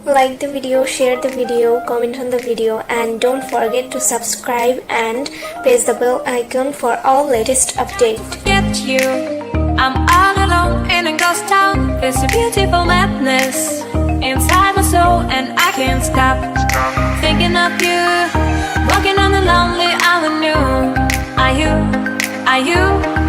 Like the video, share the video, comment on the video, and don't forget to subscribe and press the bell icon for all latest updates. Get you, I'm all alone in a ghost town. It's a beautiful madness inside my soul, and I can't stop thinking of you, walking on the lonely avenue. Are you